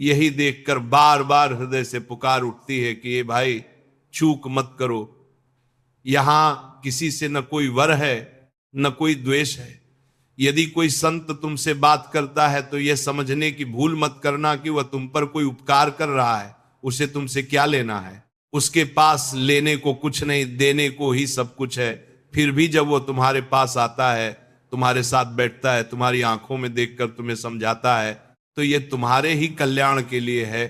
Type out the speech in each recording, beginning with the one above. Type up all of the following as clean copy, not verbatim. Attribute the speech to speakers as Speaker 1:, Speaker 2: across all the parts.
Speaker 1: यही देखकर बार बार हृदय से पुकार उठती है कि ये भाई चूक मत करो। यहां किसी से न कोई वर है न कोई द्वेष है। यदि कोई संत तुमसे बात करता है तो यह समझने की भूल मत करना कि वह तुम पर कोई उपकार कर रहा है। उसे तुमसे क्या लेना है? उसके पास लेने को कुछ नहीं, देने को ही सब कुछ है। फिर भी जब वो तुम्हारे पास आता है, तुम्हारे साथ बैठता है, तुम्हारी आंखों में देखकर तुम्हें समझाता है, तो ये तुम्हारे ही कल्याण के लिए है।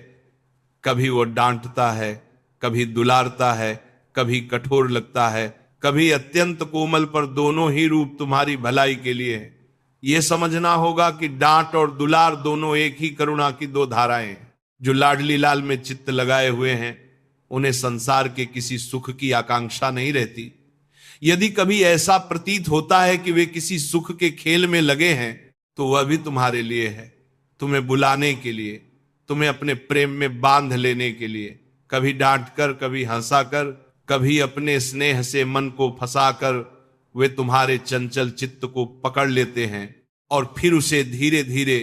Speaker 1: कभी वो डांटता है, कभी दुलारता है, कभी कठोर लगता है, कभी अत्यंत कोमल, पर दोनों ही रूप तुम्हारी भलाई के लिए है। यह समझना होगा कि डांट और दुलार दोनों एक ही करुणा की दो धाराएं हैं। जो लाडली लाल में चित्त लगाए हुए हैं उन्हें संसार के किसी सुख की आकांक्षा नहीं रहती। यदि कभी ऐसा प्रतीत होता है कि वे किसी सुख के खेल में लगे हैं तो वह भी तुम्हारे लिए है, तुम्हें बुलाने के लिए, तुम्हें अपने प्रेम में बांध लेने के लिए। कभी डांट कर, कभी हंसा कर, कभी अपने स्नेह से मन को फंसाकर वे तुम्हारे चंचल चित्त को पकड़ लेते हैं और फिर उसे धीरे धीरे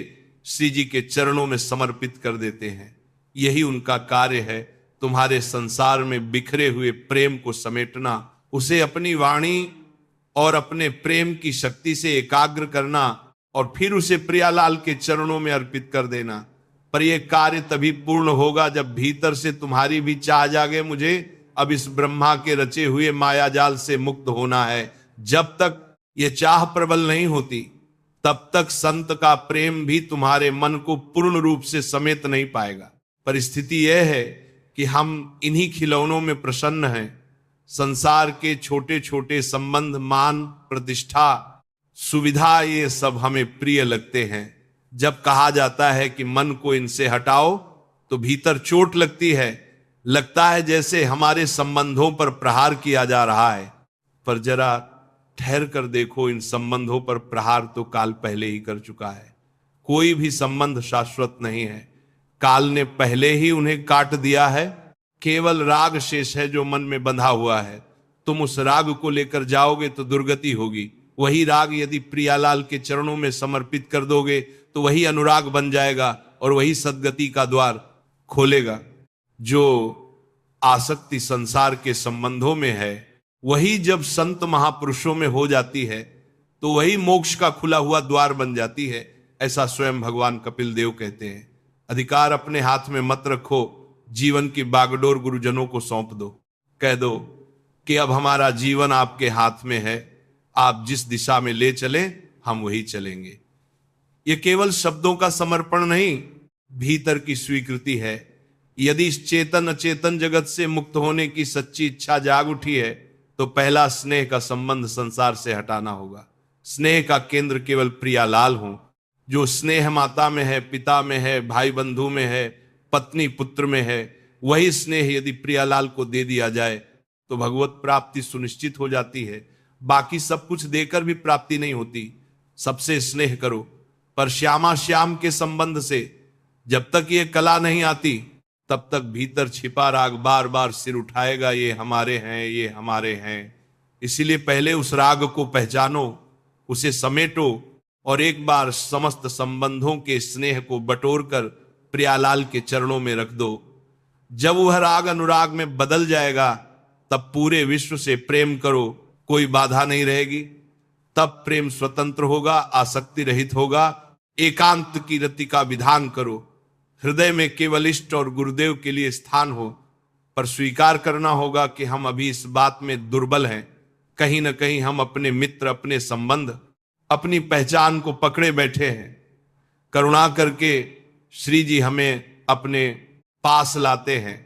Speaker 1: श्री जी के चरणों में समर्पित कर देते हैं। यही उनका कार्य है, तुम्हारे संसार में बिखरे हुए प्रेम को समेटना, उसे अपनी वाणी और अपने प्रेम की शक्ति से एकाग्र करना और फिर उसे प्रियालाल के चरणों में अर्पित कर देना। पर यह कार्य तभी पूर्ण होगा जब भीतर से तुम्हारी भी चाह जागे, मुझे अब इस ब्रह्मा के रचे हुए माया जाल से मुक्त होना है। जब तक यह चाह प्रबल नहीं होती तब तक संत का प्रेम भी तुम्हारे मन को पूर्ण रूप से समेट नहीं पाएगा। परिस्थिति यह है कि हम इन्हीं खिलौनों में प्रसन्न हैं। संसार के छोटे छोटे संबंध, मान, प्रतिष्ठा, सुविधा, ये सब हमें प्रिय लगते हैं। जब कहा जाता है कि मन को इनसे हटाओ तो भीतर चोट लगती है, लगता है जैसे हमारे संबंधों पर प्रहार किया जा रहा है। पर जरा ठहर कर देखो, इन संबंधों पर प्रहार तो काल पहले ही कर चुका है। कोई भी संबंध शाश्वत नहीं है, काल ने पहले ही उन्हें काट दिया है। केवल राग शेष है जो मन में बंधा हुआ है। तुम उस राग को लेकर जाओगे तो दुर्गति होगी। वही राग यदि प्रियालाल के चरणों में समर्पित कर दोगे तो वही अनुराग बन जाएगा और वही सद्गति का द्वार खोलेगा। जो आसक्ति संसार के संबंधों में है वही जब संत महापुरुषों में हो जाती है तो वही मोक्ष का खुला हुआ द्वार बन जाती है। ऐसा स्वयं भगवान कपिल देव कहते हैं। अधिकार अपने हाथ में मत रखो, जीवन की बागडोर गुरुजनों को सौंप दो। कह दो कि अब हमारा जीवन आपके हाथ में है, आप जिस दिशा में ले चले हम वही चलेंगे। ये केवल शब्दों का समर्पण नहीं, भीतर की स्वीकृति है। यदि इस चेतन अचेतन जगत से मुक्त होने की सच्ची इच्छा जाग उठी है तो पहला स्नेह का संबंध संसार से हटाना होगा। स्नेह का केंद्र केवल प्रियालाल हो। जो स्नेह माता में है, पिता में है, भाई बंधु में है, पत्नी पुत्र में है, वही स्नेह यदि प्रियालाल को दे दिया जाए तो भगवत प्राप्ति सुनिश्चित हो जाती है। बाकी सब कुछ देकर भी प्राप्ति नहीं होती। सबसे स्नेह करो, पर श्यामा श्याम के संबंध से जब तक ये कला नहीं आती तब तक भीतर छिपा राग बार बार सिर उठाएगा, ये हमारे हैं, ये हमारे हैं। इसीलिए पहले उस राग को पहचानो, उसे समेटो और एक बार समस्त संबंधों के स्नेह को बटोर कर प्रियालाल के चरणों में रख दो। जब वह राग अनुराग में बदल जाएगा तब पूरे विश्व से प्रेम करो, कोई बाधा नहीं रहेगी। तब प्रेम स्वतंत्र होगा, आसक्ति रहित होगा। एकांत की रति का विधान करो। हृदय में केवल इष्ट और गुरुदेव के लिए स्थान हो। पर स्वीकार करना होगा कि हम अभी इस बात में दुर्बल हैं। कहीं ना कहीं हम अपने मित्र, अपने संबंध, अपनी पहचान को पकड़े बैठे हैं। करुणा करके श्री जी हमें अपने पास लाते हैं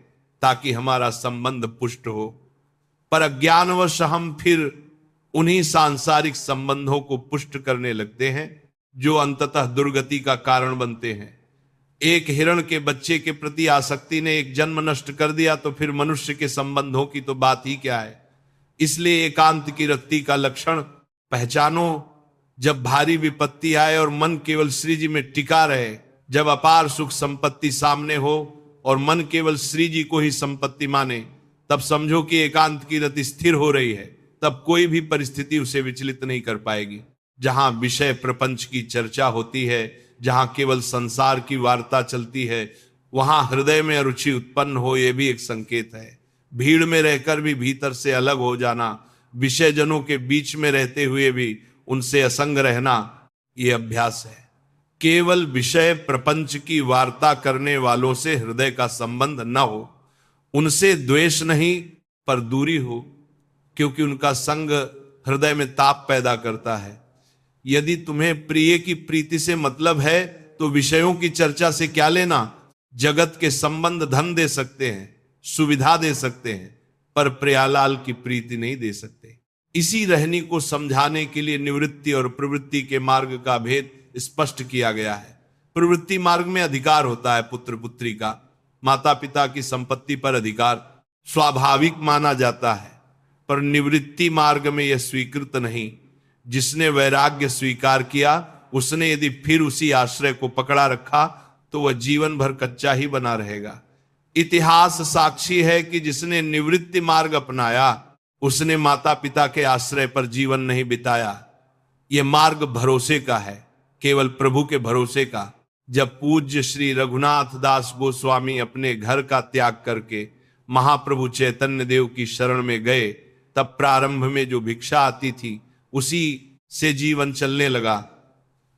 Speaker 1: ताकि हमारा संबंध पुष्ट हो। पर अज्ञानवश हम फिर उन्हीं सांसारिक संबंधों को पुष्ट करने लगते हैं जो अंततः दुर्गति का कारण बनते हैं। एक हिरण के बच्चे के प्रति आसक्ति ने एक जन्म नष्ट कर दिया तो फिर मनुष्य के संबंधों की तो बात ही क्या है। इसलिए एकांत की रक्ति का लक्षण पहचानो। जब भारी विपत्ति आए और मन केवल श्री जी में टिका रहे, जब अपार सुख संपत्ति सामने हो और मन केवल श्री जी को ही संपत्ति माने, तब समझो कि एकांत की रति स्थिर हो रही है। तब कोई भी परिस्थिति उसे विचलित नहीं कर पाएगी। जहां विषय प्रपंच की चर्चा होती है, जहां केवल संसार की वार्ता चलती है, वहां हृदय में अरुचि उत्पन्न हो, यह भी एक संकेत है। भीड़ में रहकर भी भीतर से अलग हो जाना, विषयजनों के बीच में रहते हुए भी उनसे असंग रहना, यह अभ्यास है। केवल विषय प्रपंच की वार्ता करने वालों से हृदय का संबंध न हो, उनसे द्वेष नहीं पर दूरी हो, क्योंकि उनका संग हृदय में ताप पैदा करता है। यदि तुम्हें प्रिय की प्रीति से मतलब है तो विषयों की चर्चा से क्या लेना। जगत के संबंध धन दे सकते हैं, सुविधा दे सकते हैं, पर प्रियालाल की प्रीति नहीं दे सकते। इसी रहनी को समझाने के लिए निवृत्ति और प्रवृत्ति के मार्ग का भेद स्पष्ट किया गया है। प्रवृत्ति मार्ग में अधिकार होता है पुत्र पुत्री का, माता पिता की संपत्ति पर अधिकार स्वाभाविक माना जाता है, पर निवृत्ति मार्ग में यह स्वीकृत नहीं। जिसने वैराग्य स्वीकार किया, उसने यदि फिर उसी आश्रय को पकड़ा रखा तो वह जीवन भर कच्चा ही बना रहेगा। इतिहास साक्षी है कि जिसने निवृत्ति मार्ग अपनाया, उसने माता पिता के आश्रय पर जीवन नहीं बिताया। यह मार्ग भरोसे का है, केवल प्रभु के भरोसे का। जब पूज्य श्री रघुनाथ दास गोस्वामी अपने घर का त्याग करके महाप्रभु चैतन्य देव की शरण में गए, तब प्रारंभ में जो भिक्षा आती थी उसी से जीवन चलने लगा।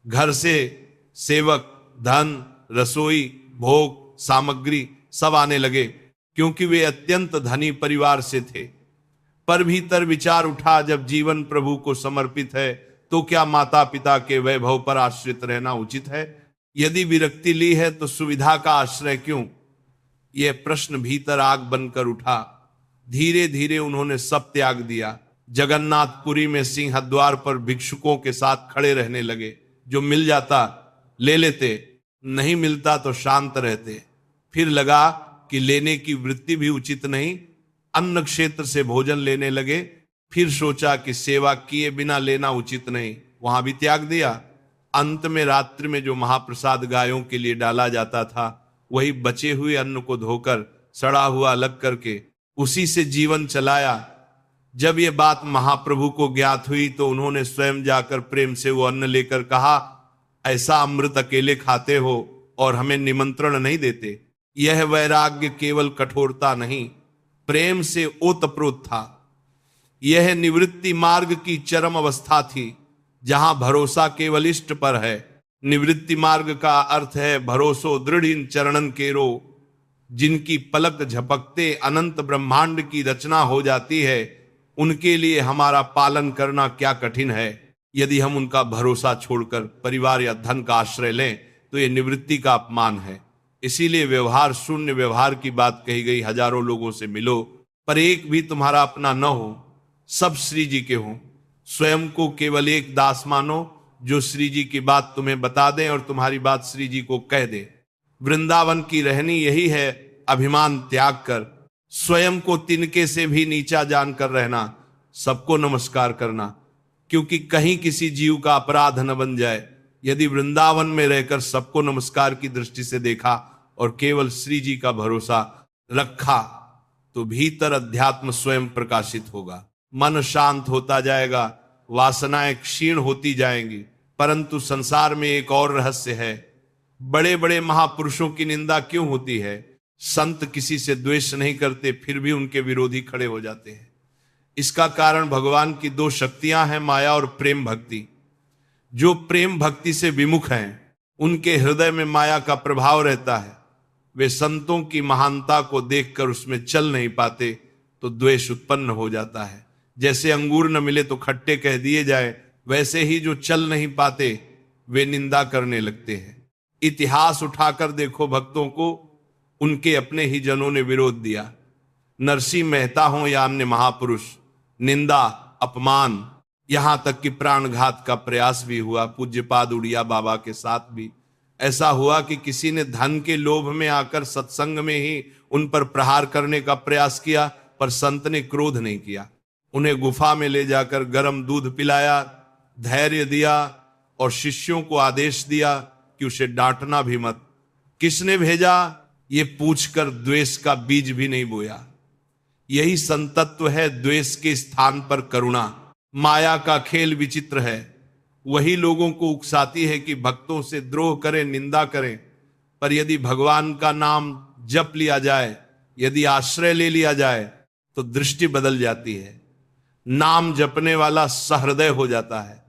Speaker 1: घर से सेवक, धन, रसोई, भोग, सामग्री सब आने लगे, क्योंकि वे अत्यंत धनी परिवार से थे। पर भीतर विचार उठा, जब जीवन प्रभु को समर्पित है तो क्या माता पिता के वैभव पर आश्रित रहना उचित है? यदि विरक्ति ली है तो सुविधा का आश्रय क्यों? यह प्रश्न भीतर आग बनकर उठा। धीरे धीरे उन्होंने सब त्याग दिया। जगन्नाथपुरी में सिंहद्वार पर भिक्षुकों के साथ खड़े रहने लगे। जो मिल जाता ले लेते, नहीं मिलता तो शांत रहते। फिर लगा कि लेने की वृत्ति भी उचित नहीं, अन्न क्षेत्र से भोजन लेने लगे। फिर सोचा कि सेवा किए बिना लेना उचित नहीं, वहां भी त्याग दिया। अंत में रात्रि में जो महाप्रसाद गायों के लिए डाला जाता था, वही बचे हुए अन्न को धोकर सड़ा हुआ अलग करके उसी से जीवन चलाया। जब यह बात महाप्रभु को ज्ञात हुई तो उन्होंने स्वयं जाकर प्रेम से वो अन्न लेकर कहा, ऐसा अमृत अकेले खाते हो और हमें निमंत्रण नहीं देते। यह वैराग्य केवल कठोरता नहीं, प्रेम से ओतप्रोत था। यह निवृत्ति मार्ग की चरम अवस्था थी, जहां भरोसा केवल इष्ट पर है। निवृत्ति मार्ग का अर्थ है भरोसो दृढ़ इन चरणन केरो। जिनकी पलक झपकते अनंत ब्रह्मांड की रचना हो जाती है, उनके लिए हमारा पालन करना क्या कठिन है। यदि हम उनका भरोसा छोड़कर परिवार या धन का आश्रय लें तो यह निवृत्ति का अपमान है। इसीलिए व्यवहार शून्य व्यवहार की बात कही गई। हजारों लोगों से मिलो, पर एक भी तुम्हारा अपना न हो, सब श्री जी के हों। स्वयं को केवल एक दास मानो जो श्री जी की बात तुम्हें बता दें और तुम्हारी बात श्री जी को कह दे। वृंदावन की रहनी यही है, अभिमान त्याग कर स्वयं को तिनके से भी नीचा जानकर रहना, सबको नमस्कार करना, क्योंकि कहीं किसी जीव का अपराध न बन जाए। यदि वृंदावन में रहकर सबको नमस्कार की दृष्टि से देखा और केवल श्री जी का भरोसा रखा तो भीतर अध्यात्म स्वयं प्रकाशित होगा। मन शांत होता जाएगा, वासनाएं क्षीण होती जाएंगी। परंतु संसार में एक और रहस्य है। बड़े बड़े महापुरुषों की निंदा क्यों होती है? संत किसी से द्वेष नहीं करते, फिर भी उनके विरोधी खड़े हो जाते हैं। इसका कारण भगवान की दो शक्तियां हैं, माया और प्रेम भक्ति। जो प्रेम भक्ति से विमुख हैं, उनके हृदय में माया का प्रभाव रहता है। वे संतों की महानता को देखकर उसमें चल नहीं पाते तो द्वेष उत्पन्न हो जाता है। जैसे अंगूर न मिले तो खट्टे कह दिए जाए, वैसे ही जो चल नहीं पाते वे निंदा करने लगते हैं। इतिहास उठाकर देखो, भक्तों को उनके अपने ही जनों ने विरोध दिया। नरसिंह मेहता हो या अन्य महापुरुष, निंदा, अपमान, यहां तक कि प्राणघात का प्रयास भी हुआ। पूज्यपाद उड़िया बाबा के साथ भी ऐसा हुआ कि किसी ने धन के लोभ में आकर सत्संग में ही उन पर प्रहार करने का प्रयास किया, पर संत ने क्रोध नहीं किया। उन्हें गुफा में ले जाकर गर्म दूध पिलाया, धैर्य दिया और शिष्यों को आदेश दिया कि उसे डांटना भी मत। किसने भेजा ये पूछकर द्वेष का बीज भी नहीं बोया। यही संतत्व है, द्वेष के स्थान पर करुणा। माया का खेल विचित्र है, वही लोगों को उकसाती है कि भक्तों से द्रोह करें, निंदा करें, पर यदि भगवान का नाम जप लिया जाए, यदि आश्रय ले लिया जाए, तो दृष्टि बदल जाती है। नाम जपने वाला सहृदय हो जाता है।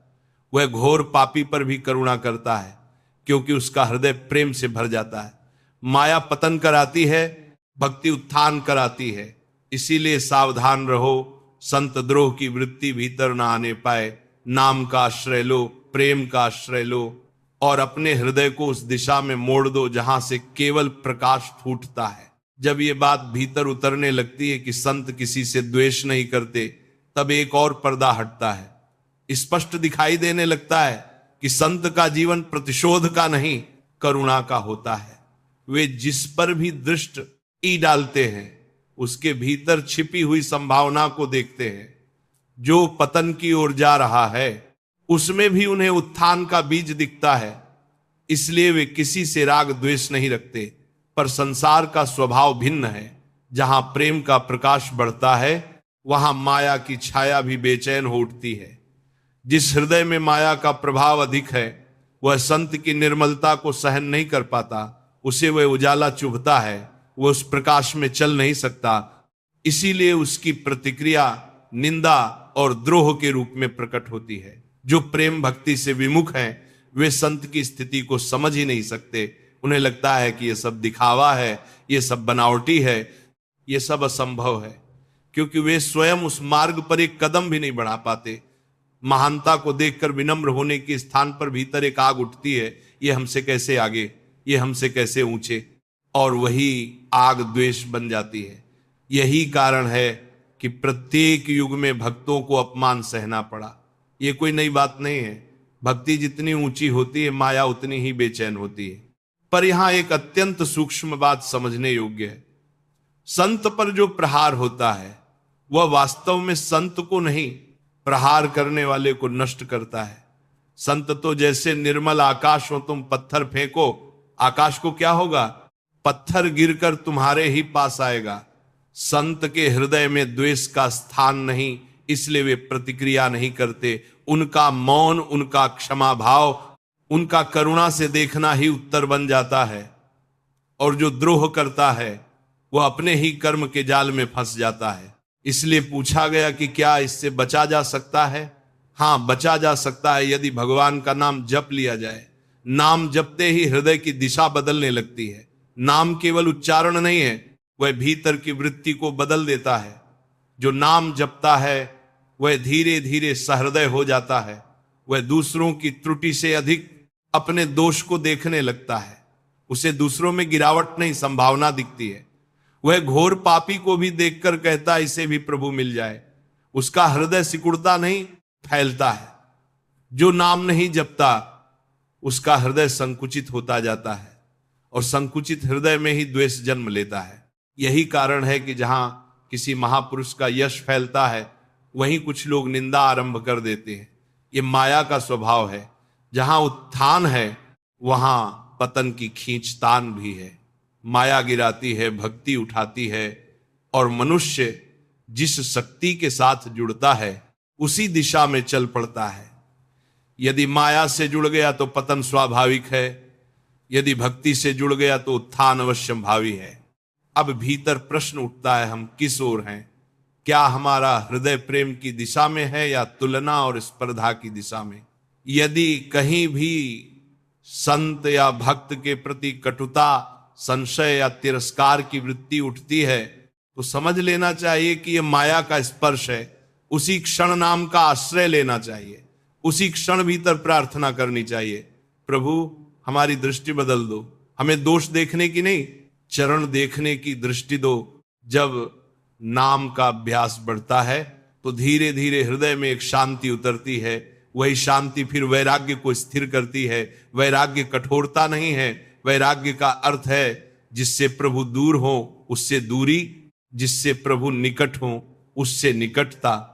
Speaker 1: वह घोर पापी पर भी करुणा करता है, क्योंकि उसका हृदय प्रेम से भर जाता है। माया पतन कराती है, भक्ति उत्थान कराती है। इसीलिए सावधान रहो, संत द्रोह की वृत्ति भीतर ना आने पाए। नाम का आश्रय लो, प्रेम का आश्रय लो, और अपने हृदय को उस दिशा में मोड़ दो जहां से केवल प्रकाश फूटता है। जब ये बात भीतर उतरने लगती है कि संत किसी से द्वेष नहीं करते, तब एक और पर्दा हटता है। स्पष्ट दिखाई देने लगता है कि संत का जीवन प्रतिशोध का नहीं, करुणा का होता है। वे जिस पर भी दृष्टि डालते हैं, उसके भीतर छिपी हुई संभावना को देखते हैं। जो पतन की ओर जा रहा है, उसमें भी उन्हें उत्थान का बीज दिखता है। इसलिए वे किसी से राग द्वेष नहीं रखते। पर संसार का स्वभाव भिन्न है। जहां प्रेम का प्रकाश बढ़ता है, वहां माया की छाया भी बेचैन हो उठती है। जिस हृदय में माया का प्रभाव अधिक है, वह संत की निर्मलता को सहन नहीं कर पाता। उसे वह उजाला चुभता है, वह उस प्रकाश में चल नहीं सकता। इसीलिए उसकी प्रतिक्रिया निंदा और द्रोह के रूप में प्रकट होती है। जो प्रेम भक्ति से विमुख हैं, वे संत की स्थिति को समझ ही नहीं सकते। उन्हें लगता है कि यह सब दिखावा है, यह सब बनावटी है, यह सब असंभव है, क्योंकि वे स्वयं उस मार्ग पर एक कदम भी नहीं बढ़ा पाते। महानता को देखकर विनम्र होने के स्थान पर भीतर एक आग उठती है, ये हमसे कैसे आगे, ये हमसे कैसे ऊंचे, और वही आग द्वेष बन जाती है। यही कारण है कि प्रत्येक युग में भक्तों को अपमान सहना पड़ा। ये कोई नई बात नहीं है। भक्ति जितनी ऊंची होती है, माया उतनी ही बेचैन होती है। पर यहां एक अत्यंत सूक्ष्म बात समझने योग्य है। संत पर जो प्रहार होता है, वह वास्तव में संत को नहीं, प्रहार करने वाले को नष्ट करता है। संत तो जैसे निर्मल आकाश हो, तुम पत्थर फेंको, आकाश को क्या होगा? पत्थर गिरकर तुम्हारे ही पास आएगा। संत के हृदय में द्वेष का स्थान नहीं, इसलिए वे प्रतिक्रिया नहीं करते। उनका मौन, उनका क्षमा भाव, उनका करुणा से देखना ही उत्तर बन जाता है। और जो द्रोह करता है, वह अपने ही कर्म के जाल में फंस जाता है। इसलिए पूछा गया कि क्या इससे बचा जा सकता है? हां, बचा जा सकता है यदि भगवान का नाम जप लिया जाए। नाम जपते ही हृदय की दिशा बदलने लगती है। नाम केवल उच्चारण नहीं है, वह भीतर की वृत्ति को बदल देता है। जो नाम जपता है, वह धीरे धीरे सहृदय हो जाता है। वह दूसरों की त्रुटि से अधिक अपने दोष को देखने लगता है। उसे दूसरों में गिरावट नहीं, संभावना दिखती है। वह घोर पापी को भी देखकर कहता है, इसे भी प्रभु मिल जाए। उसका हृदय सिकुड़ता नहीं, फैलता है। जो नाम नहीं जपता, उसका हृदय संकुचित होता जाता है, और संकुचित हृदय में ही द्वेष जन्म लेता है। यही कारण है कि जहां किसी महापुरुष का यश फैलता है, वहीं कुछ लोग निंदा आरंभ कर देते हैं। ये माया का स्वभाव है। जहां उत्थान है, वहां पतन की खींचतान भी है। माया गिराती है, भक्ति उठाती है, और मनुष्य जिस शक्ति के साथ जुड़ता है, उसी दिशा में चल पड़ता है। यदि माया से जुड़ गया तो पतन स्वाभाविक है, यदि भक्ति से जुड़ गया तो उत्थान अवश्यंभावी है। अब भीतर प्रश्न उठता है, हम किस ओर हैं? क्या हमारा हृदय प्रेम की दिशा में है या तुलना और स्पर्धा की दिशा में? यदि कहीं भी संत या भक्त के प्रति कटुता, संशय या तिरस्कार की वृत्ति उठती है, तो समझ लेना चाहिए कि यह माया का स्पर्श है। उसी क्षण नाम का आश्रय लेना चाहिए। उसी क्षण भीतर प्रार्थना करनी चाहिए, प्रभु हमारी दृष्टि बदल दो, हमें दोष देखने की नहीं, चरण देखने की दृष्टि दो। जब नाम का अभ्यास बढ़ता है, तो धीरे धीरे हृदय में एक शांति उतरती है। वही शांति फिर वैराग्य को स्थिर करती है। वैराग्य कठोरता नहीं है, वैराग्य का अर्थ है जिससे प्रभु दूर हो उससे दूरी, जिससे प्रभु निकट हो उससे निकटता।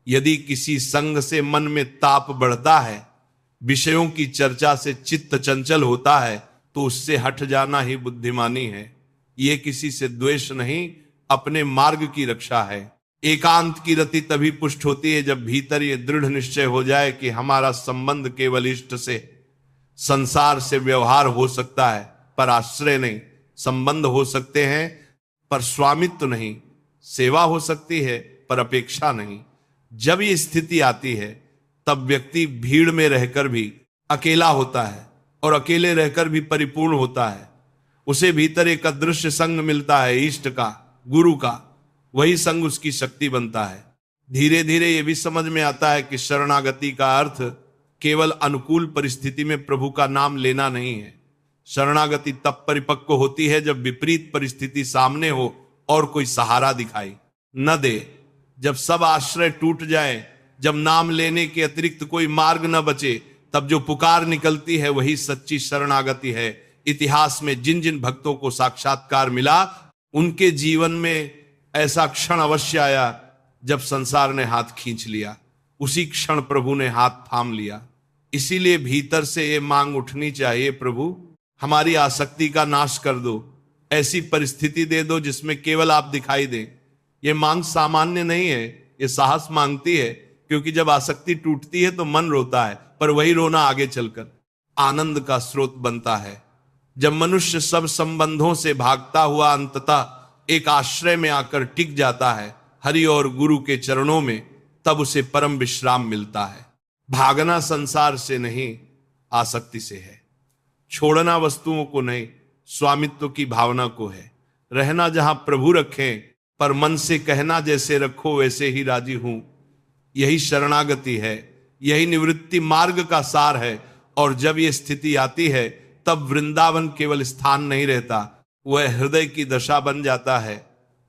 Speaker 1: यदि किसी संग से मन में ताप बढ़ता है, विषयों की चर्चा से चित्त चंचल होता है, तो उससे हट जाना ही बुद्धिमानी है। ये किसी से द्वेष नहीं, अपने मार्ग की रक्षा है। एकांत की रति तभी पुष्ट होती है जब भीतर ये दृढ़ निश्चय हो जाए कि हमारा संबंध केवल इष्ट से, संसार से व्यवहार हो सकता है, पर आश्रय नहीं। संबंध हो सकते हैं पर स्वामित्व नहीं, सेवा हो सकती है पर अपेक्षा नहीं। जब ये स्थिति आती है तब व्यक्ति भीड़ में रहकर भी अकेला होता है और अकेले रहकर भी परिपूर्ण होता है। उसे भीतर एक अदृश्य संग मिलता है, इष्ट का, गुरु का। वही संग उसकी शक्ति बनता है। धीरे धीरे ये भी समझ में आता है कि शरणागति का अर्थ केवल अनुकूल परिस्थिति में प्रभु का नाम लेना नहीं है। शरणागति तब परिपक्व होती है जब विपरीत परिस्थिति सामने हो और कोई सहारा दिखाई न दे, जब सब आश्रय टूट जाए, जब नाम लेने के अतिरिक्त कोई मार्ग न बचे, तब जो पुकार निकलती है वही सच्ची शरणागति है। इतिहास में जिन जिन भक्तों को साक्षात्कार मिला उनके जीवन में ऐसा क्षण अवश्य आया जब संसार ने हाथ खींच लिया, उसी क्षण प्रभु ने हाथ थाम लिया। इसीलिए भीतर से ये मांग उठनी चाहिए, प्रभु हमारी आसक्ति का नाश कर दो, ऐसी परिस्थिति दे दो जिसमें केवल आप दिखाई दें। ये मांग सामान्य नहीं है, ये साहस मांगती है, क्योंकि जब आसक्ति टूटती है तो मन रोता है, पर वही रोना आगे चलकर आनंद का स्रोत बनता है। जब मनुष्य सब संबंधों से भागता हुआ अंततः एक आश्रय में आकर टिक जाता है, हरि और गुरु के चरणों में, तब उसे परम विश्राम मिलता है। भागना संसार से नहीं, आसक्ति से है। छोड़ना वस्तुओं को नहीं, स्वामित्व की भावना को है। रहना जहां प्रभु रखें, पर मन से कहना जैसे रखो वैसे ही राजी हूं। यही शरणागति है, यही निवृत्ति मार्ग का सार है। और जब ये स्थिति आती है तब वृंदावन केवल स्थान नहीं रहता, वह हृदय की दशा बन जाता है,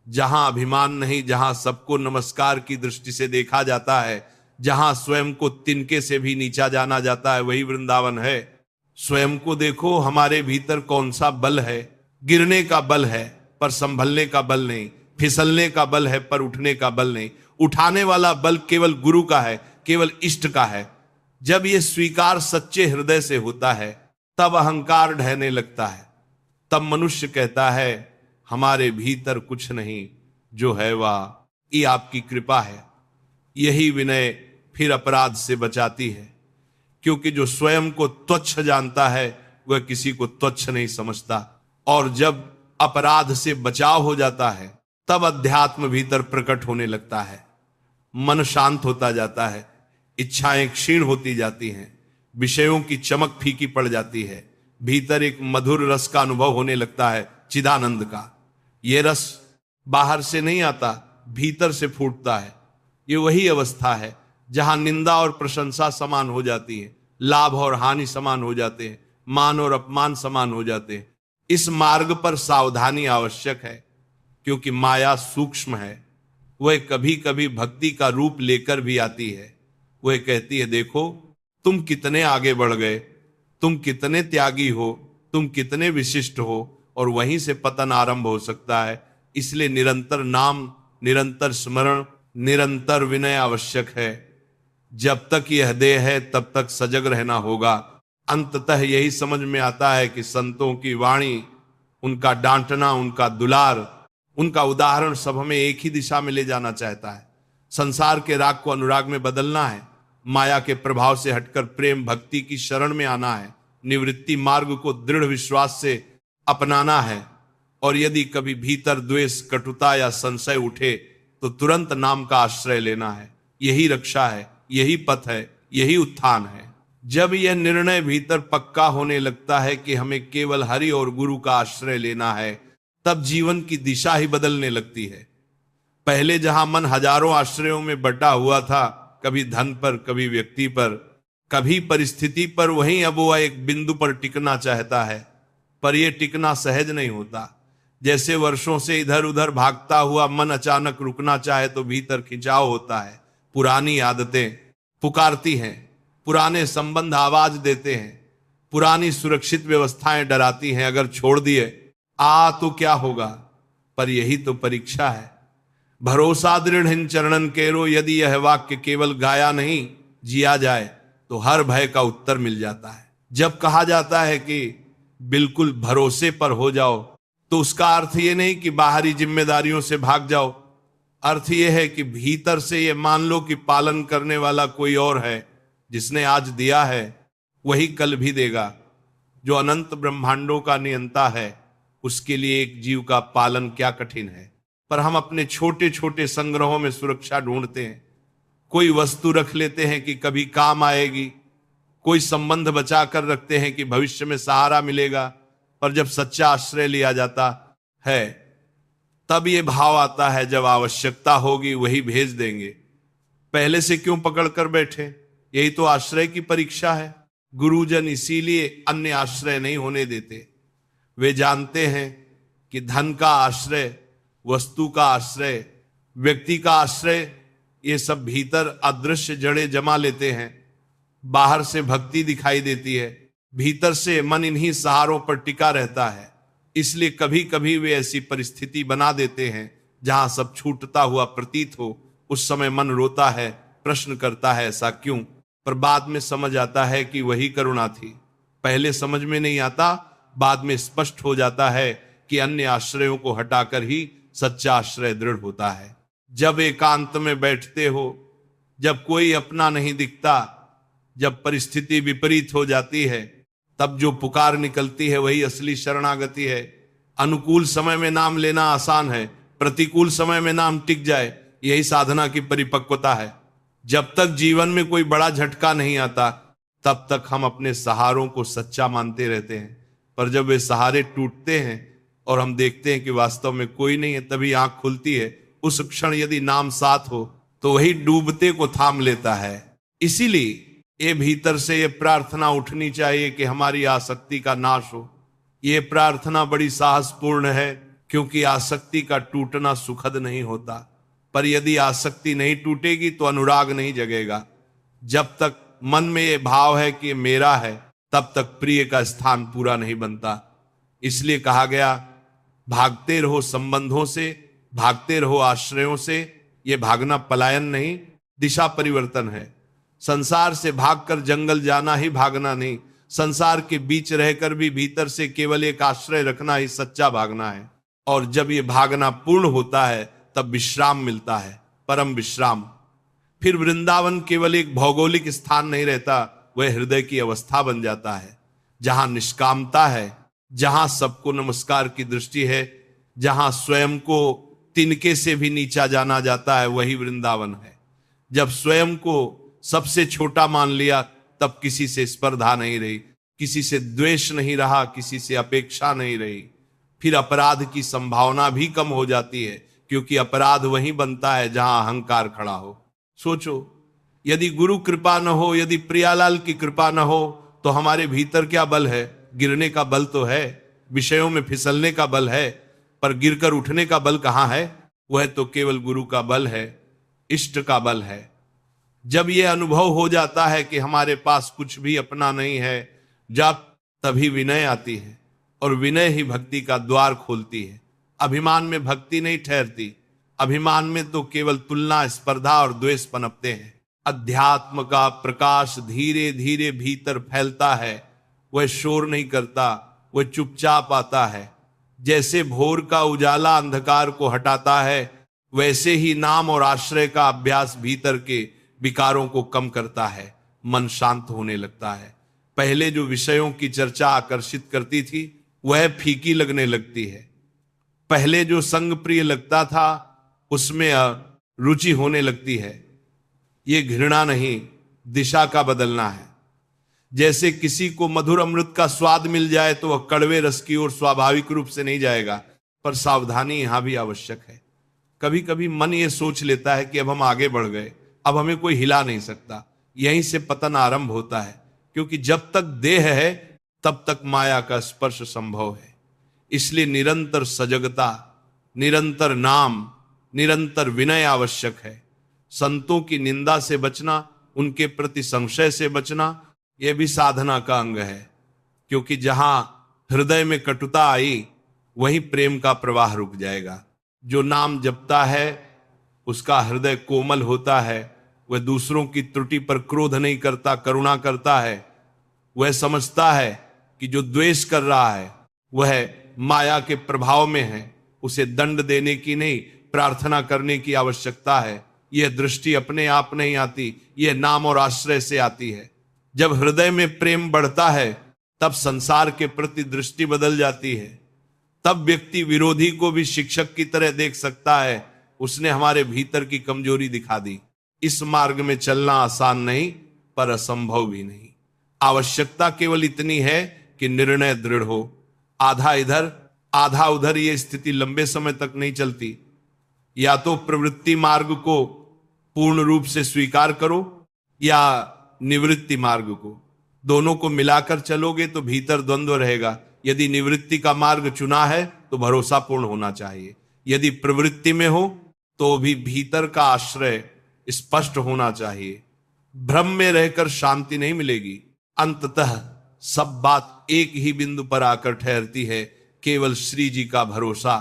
Speaker 1: जहां अभिमान नहीं, जहां सबको नमस्कार की दृष्टि से देखा जाता है, जहां स्वयं को तिनके से भी नीचा जाना जाता है, वही वृंदावन है। स्वयं को देखो, हमारे भीतर कौन सा बल है। गिरने का बल है पर संभलने का बल नहीं, फिसलने का बल है पर उठने का बल नहीं। उठाने वाला बल केवल गुरु का है, केवल इष्ट का है। जब यह स्वीकार सच्चे हृदय से होता है तब अहंकार ढहने लगता है। तब मनुष्य कहता है हमारे भीतर कुछ नहीं, जो है वह ये आपकी कृपा है। यही विनय फिर अपराध से बचाती है, क्योंकि जो स्वयं को तुच्छ जानता है वह किसी को तुच्छ नहीं समझता। और जब अपराध से बचाव हो जाता है तब अध्यात्म भीतर प्रकट होने लगता है। मन शांत होता जाता है, इच्छाएं क्षीण होती जाती हैं, विषयों की चमक फीकी पड़ जाती है। भीतर एक मधुर रस का अनुभव होने लगता है, चिदानंद का। यह रस बाहर से नहीं आता, भीतर से फूटता है। ये वही अवस्था है जहां निंदा और प्रशंसा समान हो जाती है, लाभ और हानि समान हो जाते हैं, मान और अपमान समान हो जाते हैं। इस मार्ग पर सावधानी आवश्यक है, क्योंकि माया सूक्ष्म है। वह कभी कभी भक्ति का रूप लेकर भी आती है। वह कहती है देखो तुम कितने आगे बढ़ गए, तुम कितने त्यागी हो, तुम कितने विशिष्ट हो, और वहीं से पतन आरंभ हो सकता है। इसलिए निरंतर नाम, निरंतर स्मरण, निरंतर विनय आवश्यक है। जब तक यह देह है तब तक सजग रहना होगा। अंततः यही समझ में आता है कि संतों की वाणी, उनका डांटना, उनका दुलार, उनका उदाहरण सब हमें एक ही दिशा में ले जाना चाहता है। संसार के राग को अनुराग में बदलना है, माया के प्रभाव से हटकर प्रेम भक्ति की शरण में आना है, निवृत्ति मार्ग को दृढ़ विश्वास से अपनाना है। और यदि कभी भीतर द्वेष, कटुता या संशय उठे तो तुरंत नाम का आश्रय लेना है। यही रक्षा है, यही पथ है, यही उत्थान है। जब यह निर्णय भीतर पक्का होने लगता है कि हमें केवल हरि और गुरु का आश्रय लेना है, तब जीवन की दिशा ही बदलने लगती है। पहले जहां मन हजारों आश्रयों में बटा हुआ था, कभी धन पर, कभी व्यक्ति पर, कभी परिस्थिति पर, वहीं अब वह एक बिंदु पर टिकना चाहता है। पर यह टिकना सहज नहीं होता। जैसे वर्षों से इधर उधर भागता हुआ मन अचानक रुकना चाहे तो भीतर खिंचाव होता है। पुरानी आदतें पुकारती हैं, पुराने संबंध आवाज देते हैं, पुरानी सुरक्षित व्यवस्थाएं डराती हैं। अगर छोड़ दिए तो क्या होगा? पर यही तो परीक्षा है। भरोसा दृढ़ इन चरणन केरो, यदि यह वाक्य केवल गाया नहीं, जिया जाए तो हर भय का उत्तर मिल जाता है। जब कहा जाता है कि बिल्कुल भरोसे पर हो जाओ, तो उसका अर्थ ये नहीं कि बाहरी जिम्मेदारियों से भाग जाओ। अर्थ यह है कि भीतर से ये मान लो कि पालन करने वाला कोई और है। जिसने आज दिया है वही कल भी देगा। जो अनंत ब्रह्मांडों का नियंता है, उसके लिए एक जीव का पालन क्या कठिन है। पर हम अपने छोटे छोटे संग्रहों में सुरक्षा ढूंढते हैं। कोई वस्तु रख लेते हैं कि कभी काम आएगी, कोई संबंध बचा कर रखते हैं कि भविष्य में सहारा मिलेगा। पर जब सच्चा आश्रय लिया जाता है तब ये भाव आता है, जब आवश्यकता होगी वही भेज देंगे, पहले से क्यों पकड़ कर बैठे। यही तो आश्रय की परीक्षा है। गुरुजन इसीलिए अन्य आश्रय नहीं होने देते। वे जानते हैं कि धन का आश्रय, वस्तु का आश्रय, व्यक्ति का आश्रय, ये सब भीतर अदृश्य जड़े जमा लेते हैं। बाहर से भक्ति दिखाई देती है, भीतर से मन इन्हीं सहारों पर टिका रहता है। इसलिए कभी कभी वे ऐसी परिस्थिति बना देते हैं जहां सब छूटता हुआ प्रतीत हो। उस समय मन रोता है, प्रश्न करता है ऐसा क्यों, पर बाद में समझ आता है कि वही करुणा थी। पहले समझ में नहीं आता, बाद में स्पष्ट हो जाता है कि अन्य आश्रयों को हटाकर ही सच्चा आश्रय दृढ़ होता है। जब एकांत में बैठते हो, जब कोई अपना नहीं दिखता, जब परिस्थिति विपरीत हो जाती है, तब जो पुकार निकलती है वही असली शरणागति है। अनुकूल समय में नाम लेना आसान है, प्रतिकूल समय में नाम टिक जाए, यही साधना की परिपक्वता है। जब तक जीवन में कोई बड़ा झटका नहीं आता तब तक हम अपने सहारों को सच्चा मानते रहते हैं। पर जब वे सहारे टूटते हैं और हम देखते हैं कि वास्तव में कोई नहीं है, तभी आंख खुलती है। उस क्षण यदि नाम साथ हो तो वही डूबते को थाम लेता है। इसीलिए ये भीतर से ये प्रार्थना उठनी चाहिए कि हमारी आसक्ति का नाश हो। ये प्रार्थना बड़ी साहसपूर्ण है, क्योंकि आसक्ति का टूटना सुखद नहीं होता। पर यदि आसक्ति नहीं टूटेगी तो अनुराग नहीं जगेगा। जब तक मन में ये भाव है कि मेरा है, तब तक प्रिय का स्थान पूरा नहीं बनता। इसलिए कहा गया, भागते रहो संबंधों से, भागते रहो आश्रयों से। ये भागना पलायन नहीं, दिशा परिवर्तन है। संसार से भागकर जंगल जाना ही भागना नहीं, संसार के बीच रहकर भी भीतर से केवल एक आश्रय रखना ही सच्चा भागना है। और जब ये भागना पूर्ण होता है तब विश्राम मिलता है, परम विश्राम। फिर वृंदावन केवल एक भौगोलिक स्थान नहीं रहता, वह हृदय की अवस्था बन जाता है, जहां निष्कामता है, जहां सबको नमस्कार की दृष्टि है, जहां स्वयं को तिनके से भी नीचा जाना जाता है, वही वृंदावन है। जब स्वयं को सबसे छोटा मान लिया तब किसी से स्पर्धा नहीं रही, किसी से द्वेष नहीं रहा, किसी से अपेक्षा नहीं रही। फिर अपराध की संभावना भी कम हो जाती है, क्योंकि अपराध वहीं बनता है जहां अहंकार खड़ा हो। सोचो, यदि गुरु कृपा न हो, यदि प्रियालाल की कृपा न हो, तो हमारे भीतर क्या बल है? गिरने का बल तो है, विषयों में फिसलने का बल है, पर गिरकर उठने का बल कहां है? वह तो केवल गुरु का बल है, इष्ट का बल है। जब यह अनुभव हो जाता है कि हमारे पास कुछ भी अपना नहीं है, जब तभी विनय आती है, और विनय ही भक्ति का द्वार खोलती है। अभिमान में भक्ति नहीं ठहरती, अभिमान में तो केवल तुलना, स्पर्धा और द्वेष पनपते हैं। अध्यात्म का प्रकाश धीरे धीरे भीतर फैलता है, वह शोर नहीं करता, वह चुपचाप आता है। जैसे भोर का उजाला अंधकार को हटाता है, वैसे ही नाम और आश्रय का अभ्यास भीतर के विकारों को कम करता है, मन शांत होने लगता है। पहले जो विषयों की चर्चा आकर्षित करती थी वह फीकी लगने लगती है। पहले जो संग प्रिय लगता था उसमें रुचि होने लगती है। ये घृणा नहीं, दिशा का बदलना है। जैसे किसी को मधुर अमृत का स्वाद मिल जाए तो वह कड़वे रस की ओर स्वाभाविक रूप से नहीं जाएगा, पर सावधानी यहां भी आवश्यक है। कभी कभी मन ये सोच लेता है कि अब हम आगे बढ़ गए, अब हमें कोई हिला नहीं सकता। यहीं से पतन आरंभ होता है, क्योंकि जब तक देह है तब तक माया का स्पर्श संभव है। इसलिए निरंतर सजगता, निरंतर नाम, निरंतर विनय आवश्यक है। संतों की निंदा से बचना, उनके प्रति संशय से बचना, यह भी साधना का अंग है। क्योंकि जहां हृदय में कटुता आई वहीं प्रेम का प्रवाह रुक जाएगा। जो नाम जपता है उसका हृदय कोमल होता है, वह दूसरों की त्रुटि पर क्रोध नहीं करता, करुणा करता है। वह समझता है कि जो द्वेष कर रहा है वह माया के प्रभाव में है, उसे दंड देने की नहीं, प्रार्थना करने की आवश्यकता है। यह दृष्टि अपने आप नहीं आती, यह नाम और आश्रय से आती है। जब हृदय में प्रेम बढ़ता है तब संसार के प्रति दृष्टि बदल जाती है। तब व्यक्ति विरोधी को भी शिक्षक की तरह देख सकता है, उसने हमारे भीतर की कमजोरी दिखा दी। इस मार्ग में चलना आसान नहीं, पर असंभव भी नहीं। आवश्यकता केवल इतनी है कि निर्णय दृढ़ हो। आधा इधर आधा उधर ये स्थिति लंबे समय तक नहीं चलती। या तो प्रवृत्ति मार्ग को पूर्ण रूप से स्वीकार करो या निवृत्ति मार्ग को, दोनों को मिलाकर चलोगे तो भीतर द्वंद्व रहेगा। यदि निवृत्ति का मार्ग चुना है तो भरोसा पूर्ण होना चाहिए। यदि प्रवृत्ति में हो तो भी भीतर का आश्रय स्पष्ट होना चाहिए। भ्रम में रहकर शांति नहीं मिलेगी। अंततः सब बात एक ही बिंदु पर आकर ठहरती है, केवल श्री जी का भरोसा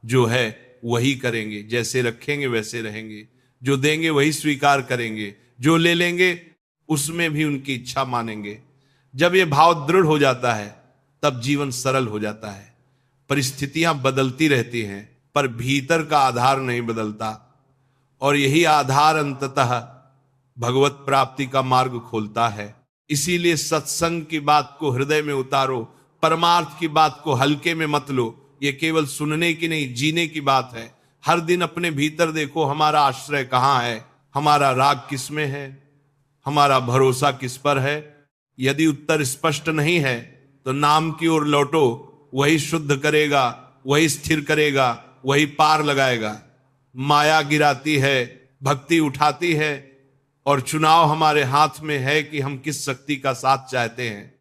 Speaker 1: जो है वही करेंगे। जैसे रखेंगे वैसे रहेंगे, जो देंगे वही स्वीकार करेंगे, जो ले लेंगे उसमें भी उनकी इच्छा मानेंगे। जब ये भाव दृढ़ हो जाता है तब जीवन सरल हो जाता है। परिस्थितियां बदलती रहती हैं पर भीतर का आधार नहीं बदलता, और यही आधार अंततः भगवत प्राप्ति का मार्ग खोलता है। इसीलिए सत्संग की बात को हृदय में उतारो, परमार्थ की बात को हल्के में मत लो। ये केवल सुनने की नहीं, जीने की बात है। हर दिन अपने भीतर देखो, हमारा आश्रय कहाँ है, हमारा राग किस में है, हमारा भरोसा किस पर है। यदि उत्तर स्पष्ट नहीं है तो नाम की ओर लौटो, वही शुद्ध करेगा, वही स्थिर करेगा, वही पार लगाएगा। माया गिराती है, भक्ति उठाती है, और चुनाव हमारे हाथ में है कि हम किस शक्ति का साथ चाहते हैं।